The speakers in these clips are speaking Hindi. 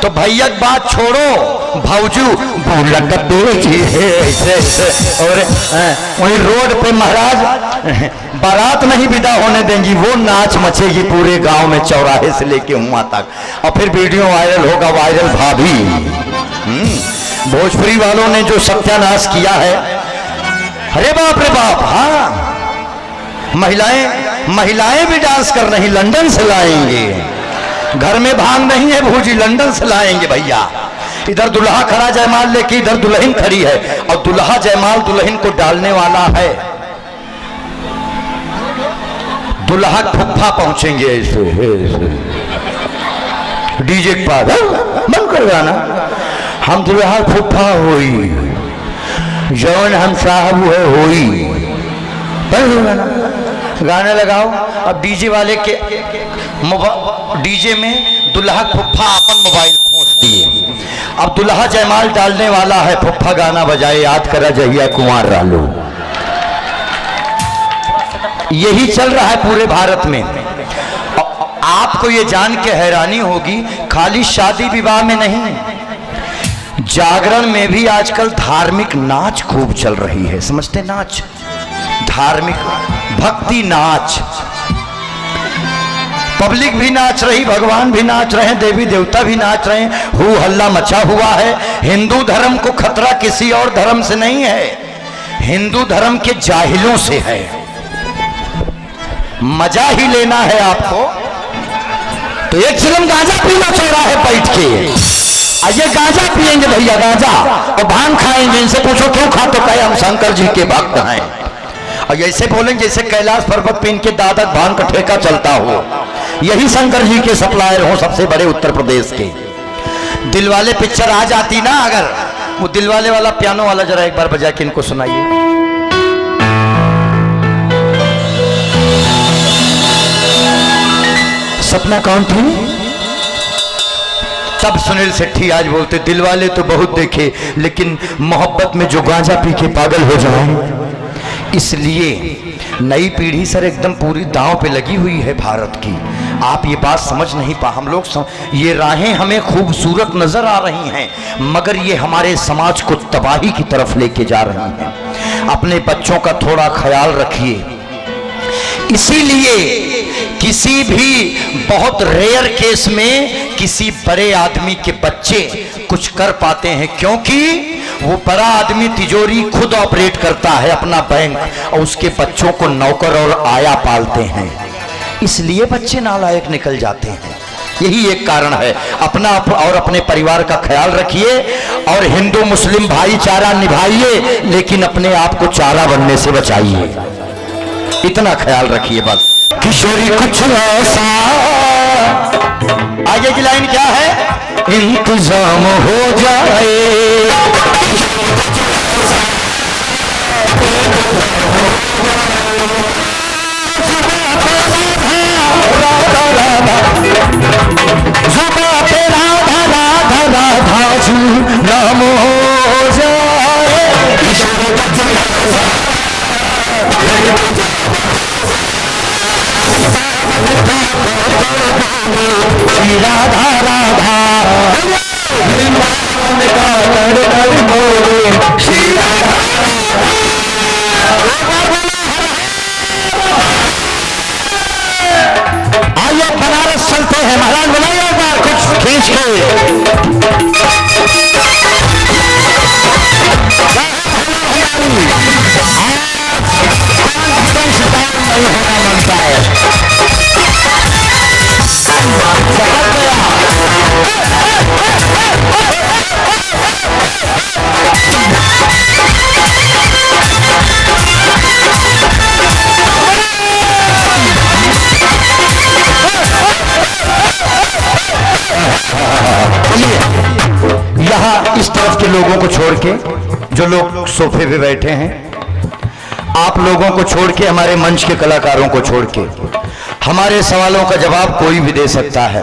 तो भैया बात छोड़ो, भाऊजू बुलक और वही रोड पे महाराज बारात नहीं विदा होने देंगी, वो नाच मचेगी पूरे गांव में, चौराहे से लेके वहां तक, और फिर वीडियो वायरल होगा, वायरल भाभी। भोजपुरी वालों ने जो सत्यानाश किया है, अरे बाप रे बाप। हाँ, महिलाएं भी डांस कर रही, लंदन से लाएंगे, घर में भांग नहीं है भूजी, लंदन से लाएंगे भैया। इधर दुल्हा खड़ा जयमाल लेके, इधर दुल्हन खड़ी है, और दुल्हा जयमाल दुल्हन को डालने वाला है। दुल्हा फुफ्फा पहुंचेंगे ऐसे डीजे के पास, बंद कर गाना, हम दुल्हा फुफ्फा होई, जौन हम साहब है होई, बंद कर गाना, गाना लगाओ। अब डीजे वाले के डीजे में दुल्हा फुफ्फा अपन मोबाइल खोस दिए, अब दुल्हा जयमाल डालने वाला है, फुफ्फा गाना बजाए, याद करा जहिया कुंवर रालू। यही चल रहा है पूरे भारत में। आपको ये जान के हैरानी होगी, खाली शादी विवाह में नहीं, जागरण में भी आजकल धार्मिक नाच खूब चल रही है। समझते नाच, धार्मिक भक्ति नाच, पब्लिक भी नाच रही, भगवान भी नाच रहे हैं, देवी देवता भी नाच रहे हैं, हू हल्ला मचा हुआ है। हिंदू धर्म को खतरा किसी और धर्म से नहीं है, हिंदू धर्म के जाहिलों से है। मजा ही लेना है आपको तो एक चिलम गांजा पीना चौराहे बैठ के, ये गांजा पिएंगे भैया, गांजा, और भांग खाएंगे। इनसे पूछो क्यों खाते, कहे हम शंकर जी के भक्त हैं, और ऐसे बोलेंगे जैसे कैलाश पर्वत पे इनके दादा भांग का ठेका चलता हो, यही शंकर जी के सप्लायर हो सबसे बड़े उत्तर प्रदेश के। दिलवाले पिक्चर आ जाती ना, अगर वो दिलवाले वाला पियानो वाला जरा एक बार बजा के इनको सुनाइए। सपना कौन थी? तब सुनील शेट्टी आज बोलते दिलवाले तो बहुत देखे, लेकिन मोहब्बत में जो गांजा पी के पागल हो जाए। इसलिए नई पीढ़ी सर एकदम पूरी दांव पे लगी हुई है भारत की। आप ये बात समझ नहीं पा, हम लोग ये राहें हमें खूबसूरत नजर आ रही हैं, मगर ये हमारे समाज को तबाही की तरफ लेके जा रही हैं। अपने बच्चों का थोड़ा ख्याल रखिए। इसीलिए किसी भी बहुत रेयर केस में किसी बड़े आदमी के बच्चे कुछ कर पाते हैं, क्योंकि वो बड़ा आदमी तिजोरी खुद ऑपरेट करता है अपना बैंक, और उसके बच्चों को नौकर और आया पालते हैं, इसलिए बच्चे नालायक निकल जाते हैं। यही एक कारण है। अपना और अपने परिवार का ख्याल रखिए, और हिंदू मुस्लिम भाईचारा निभाइए, लेकिन अपने आप को चारा बनने से बचाइए, इतना ख्याल रखिए बस। किशोरी कुछ ऐसा, आगे की लाइन क्या है? इंतजाम हो जाए, जुबा पे राधा राधा राधा जी नाम हो जाए। राधा राधा आइए बनारस चलते हैं महाराज, बनाइए एक बार कुछ खींच के। यहाँ इस तरफ के लोगों को छोड़ के, जो लोग सोफे पे बैठे हैं, आप लोगों को छोड़ के, हमारे मंच के कलाकारों को छोड़ के, हमारे सवालों का जवाब कोई भी दे सकता है।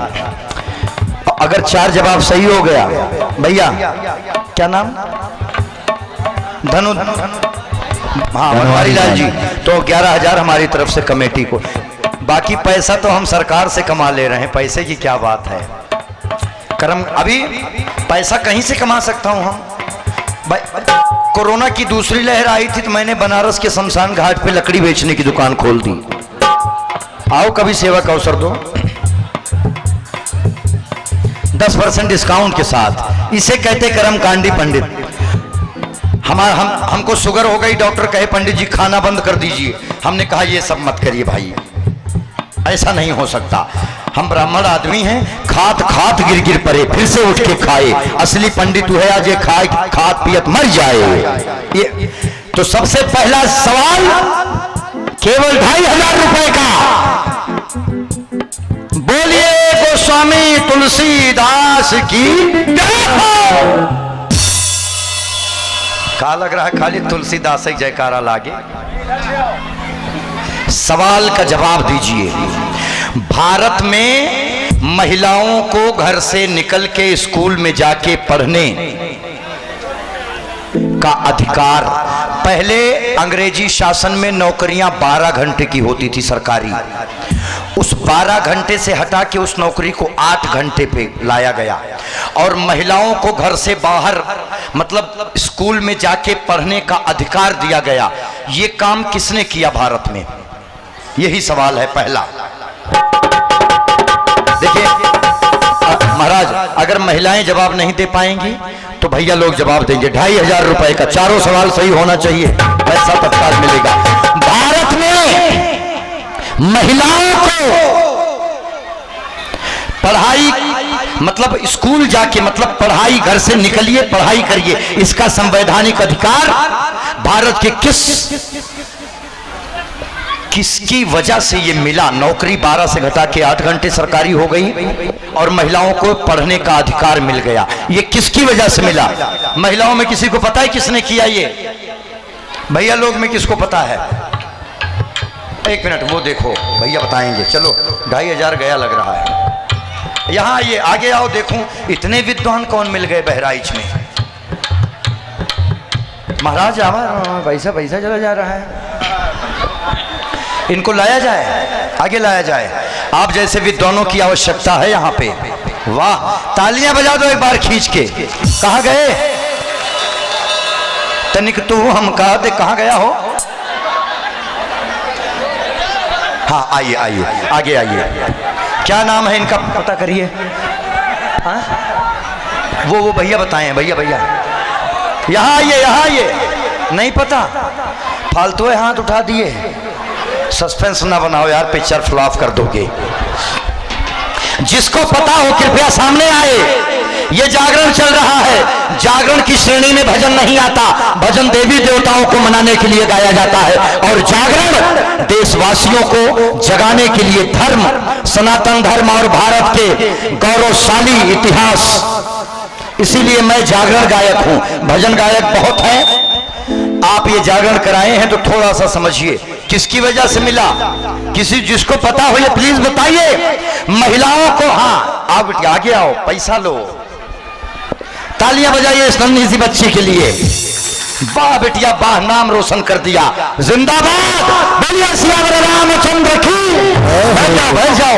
अगर 4 जवाब सही हो गया, भैया क्या नाम? धनु, हाँ बनवारी लाल जी, तो 11,000 हमारी तरफ से कमेटी को। बाकी पैसा तो हम सरकार से कमा ले रहे हैं, पैसे की क्या बात है। कर्म अभी पैसा कहीं से कमा सकता हूं हम भाई। कोरोना की दूसरी लहर आई थी तो मैंने बनारस के शमशान घाट पे लकड़ी बेचने की दुकान खोल दी। आओ कभी सेवा का अवसर दो 10% डिस्काउंट के साथ। इसे कहते कर्मकांडी पंडित। हमको शुगर हो गई, डॉक्टर कहे पंडित जी खाना बंद कर दीजिए। हमने कहा ये सब मत करिए भाई, ऐसा नहीं हो सकता। हम ब्राह्मण आदमी हैं, खात खात गिर गिर पड़े फिर से उठ के खाए। असली पंडित हुए आज ये खाए खात पियत मर जाए। ये तो सबसे पहला सवाल केवल 2500 रुपए का। बोलिए गोस्वामी तुलसीदास की जय। का लग रहा है खाली तुलसीदास ही जयकारा लागे। सवाल का जवाब दीजिए। भारत में महिलाओं को घर से निकल के स्कूल में जाके पढ़ने का अधिकार, पहले अंग्रेजी शासन में नौकरियां 12 घंटे की होती थी सरकारी, उस 12 घंटे से हटा के उस नौकरी को 8 घंटे पे लाया गया और महिलाओं को घर से बाहर मतलब स्कूल में जाके पढ़ने का अधिकार दिया गया। ये काम किसने किया भारत में? यही सवाल है पहला। देखिए महाराज, अगर महिलाएं जवाब नहीं दे पाएंगी तो भैया लोग जवाब देंगे। 2500 रुपए का, चारों सवाल सही होना चाहिए, पैसा तत्काल मिलेगा। भारत में महिलाओं को पढ़ाई मतलब स्कूल जाके मतलब पढ़ाई, घर से निकलिए पढ़ाई करिए, इसका संवैधानिक अधिकार भारत के किसकी वजह से ये मिला? नौकरी 12 से घटा के 8 घंटे सरकारी हो गई और महिलाओं को पढ़ने का अधिकार मिल गया। ये किसकी वजह से मिला? महिलाओं में किसी को पता है किसने किया ये? भैया लोग में किसको पता है? एक मिनट, वो देखो भैया बताएंगे। चलो 2500 गया लग रहा है। यहाँ ये आगे आओ, देखूं इतने विद्वान कौन मिल गए बहराइच में। महाराज पैसा पैसा चला जा रहा है, इनको लाया जाए, आगे लाया जाए। आप जैसे विद्वानों की आवश्यकता है यहाँ पे। वाह, तालियां बजा दो एक बार खींच के। कहाँ गए? तनिक तू हम कहा दे, कहाँ गया हो? हाँ आइए आइए, आगे आइए। क्या नाम है इनका पता करिए। वो भैया बताएं, भैया भैया यहाँ आइए, यहाँ आइए। नहीं पता, फालतू है, हाथ उठा दिए। सस्पेंस ना बनाओ यार, पिक्चर फ्लॉप कर दोगे। जिसको पता हो कृपया सामने आए। ये जागरण चल रहा है, जागरण की श्रेणी में भजन नहीं आता। भजन देवी देवताओं को मनाने के लिए गाया जाता है और जागरण देशवासियों को जगाने के लिए, धर्म, सनातन धर्म और भारत के गौरवशाली इतिहास। इसीलिए मैं जागरण गायक हूं, भजन गायक बहुत हैं। आप ये जागरण कराए हैं तो थोड़ा सा समझिए किसकी वजह से मिला। किसी जिसको पता हो ये प्लीज बताइए। महिलाओं को, हाँ आप आगे आओ, पैसा लो, तालियां बजाइए इस नन्ही सी बच्ची के लिए। वाह बेटिया वाह, नाम रोशन कर दिया। जिंदाबाद, बोलिए सियावर रामचंद्र की। बैठ जाओ,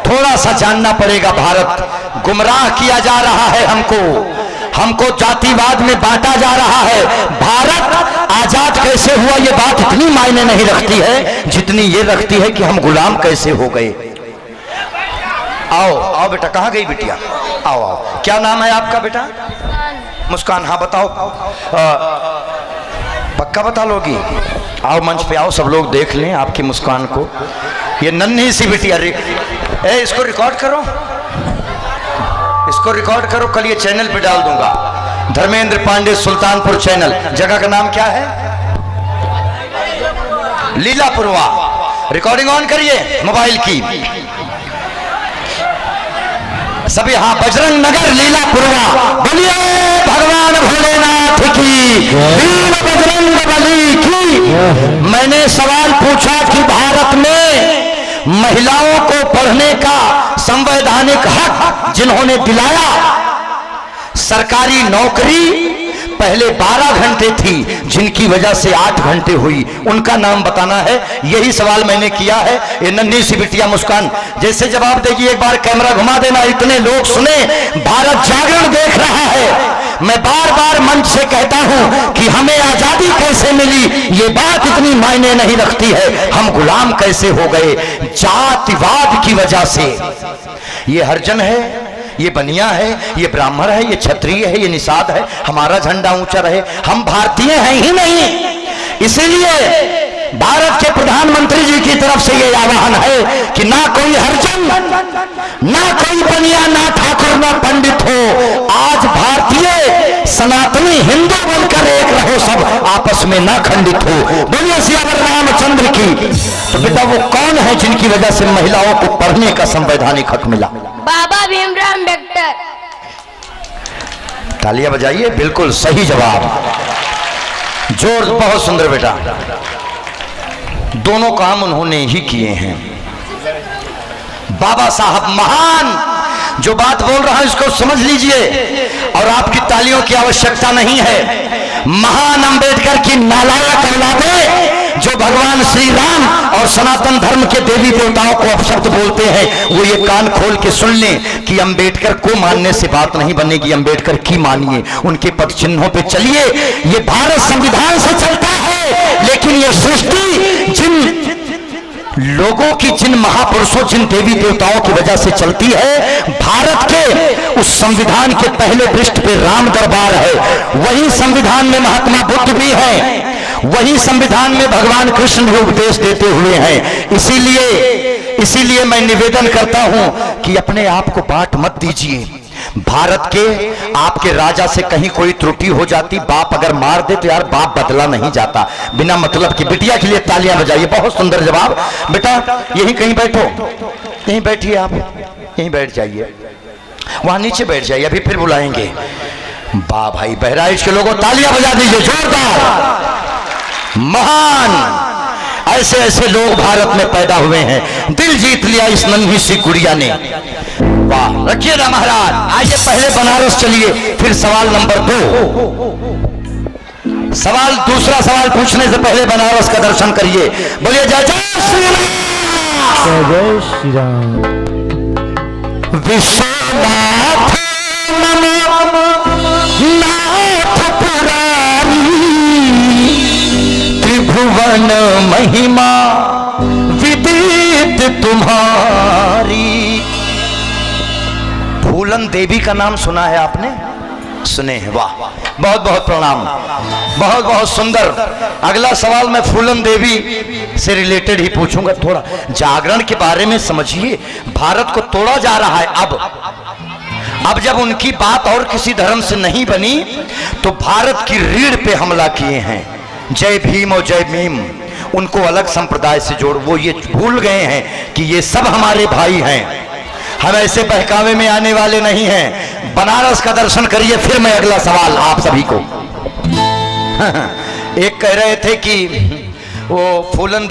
थोड़ा सा जानना पड़ेगा। भारत गुमराह किया जा रहा है, हमको जातिवाद में बांटा जा रहा है। भारत आजाद कैसे हुआ ये बात इतनी मायने नहीं रखती है जितनी ये रखती है कि हम गुलाम कैसे हो गए। आओ आओ बेटा, कहाँ गई बिटिया? आओ आओ, क्या नाम है आपका बेटा? मुस्कान। हाँ बताओ, पक्का बता लोगी? आओ मंच पे आओ, सब लोग देख लें आपकी मुस्कान को। ये नन्ही सी बिटिया, इसको रिकॉर्ड करो, इसको रिकॉर्ड करो, कल ये चैनल पे डाल दूंगा। धर्मेंद्र पांडे सुल्तानपुर चैनल। जगह का नाम क्या है? लीलापुरवा। रिकॉर्डिंग ऑन करिए मोबाइल की सभी। हाँ, बजरंग नगर लीलापुरवा। बोलिए भगवान भोलेनाथ की, वीर बजरंग बली की। मैंने सवाल पूछा कि भारत में महिलाओं को पढ़ने का संवैधानिक हक जिन्होंने दिलाया, सरकारी नौकरी पहले 12 घंटे थी, जिनकी वजह से 8 घंटे हुई, उनका नाम बताना है। यही सवाल मैंने किया है। ये नन्ही सी बिटिया मुस्कान जैसे जवाब देगी, एक बार कैमरा घुमा देना, इतने लोग सुने, भारत जागरण देख रहा है। मैं बार बार मंच से कहता हूं कि हमें आजादी कैसे मिली, ये बात इतनी मायने नहीं रखती है, हम गुलाम कैसे हो गए जातिवाद की वजह से। ये हरिजन है, ये बनिया है, ये ब्राह्मण है, ये क्षत्रिय है, ये निषाद है, हमारा झंडा ऊंचा रहे, हम भारतीय हैं ही नहीं। इसीलिए भारत के प्रधानमंत्री जी की तरफ से ये आह्वान है कि ना कोई हरिजन, ना कोई बनिया, ना ठाकुर, ना पंडित हो, आज भारतीय सनातनी हिंदू बनकर एक रहो, सब आपस में ना खंडित हो। बोलिए सियावर रामचंद्र की। तो बेटा वो कौन है जिनकी वजह से महिलाओं को पढ़ने का संवैधानिक हक मिला? बाबा भीमराव अम्बेडकर। तालियां बजाइए, बिल्कुल सही जवाब, जोर, बहुत सुंदर बेटा। दोनों काम उन्होंने ही किए हैं। बाबा साहब महान, जो बात बोल रहा है इसको समझ लीजिए, और आपकी तालियों की आवश्यकता नहीं है। महान अंबेडकर की नालायक औलादे जो भगवान श्री राम और सनातन धर्म के देवी देवताओं को अपशब्द बोलते हैं, वो ये कान खोल के सुन लें कि अंबेडकर को मानने से बात नहीं बनेगी, अंबेडकर की मानिए, उनके पद चिन्हों पे चलिए। ये भारत संविधान से चलता है, लेकिन ये सृष्टि जिन लोगों की, जिन महापुरुषों, जिन देवी देवताओं की वजह से चलती है, भारत के उस संविधान के पहले पृष्ठ पे राम दरबार है, वही संविधान में महात्मा बुद्ध भी है, वही संविधान में भगवान कृष्ण भी उपदेश देते हुए हैं। इसीलिए मैं निवेदन करता हूं कि अपने आप को बांट मत दीजिए। भारत के आपके राजा से कहीं कोई त्रुटि हो जाती, बाप अगर मार दे तो यार बाप बदला नहीं जाता बिना मतलब की। बिटिया के लिए तालियां बजाइए, बहुत सुंदर जवाब। बेटा यहीं कहीं बैठो, यहीं बैठिए, आप यहीं बैठ जाइए, वहां नीचे बैठ जाइए, अभी फिर बुलाएंगे। वाह भाई, बहराइच के लोगों तालियां बजा दीजिए जोरदार। महान ऐसे ऐसे लोग भारत में पैदा हुए हैं, दिल जीत लिया इस नन्ही सी गुड़िया ने। वाह, रखिए ना महाराज। आइए पहले बनारस चलिए, फिर सवाल नंबर 2। दूसरा सवाल पूछने से पहले बनारस का दर्शन करिए। बोलिए जय जय श्री राम। जय श्री राम। विश्वनाथ नमो नाथ पुरारी, त्रिभुवन महिमा विदित तुम्हारी। फूलन देवी का नाम सुना है आपने? सुने हैं, वाह, बहुत बहुत प्रणाम, बहुत बहुत सुंदर। अगला सवाल मैं फूलन देवी से रिलेटेड ही पूछूंगा। थोड़ा जागरण के बारे में समझिए। भारत को तोड़ा जा रहा है। अब जब उनकी बात और किसी धर्म से नहीं बनी तो भारत की रीढ़ पे हमला किए हैं। जय भीम और जय भीम, उनको अलग संप्रदाय से जोड़, वो ये भूल गए हैं कि ये सब हमारे भाई हैं, हम ऐसे बहकावे में आने वाले नहीं हैं। बनारस का दर्शन करिए, फिर मैं अगला सवाल आप सभी को। एक कह रहे थे कि वो फूलन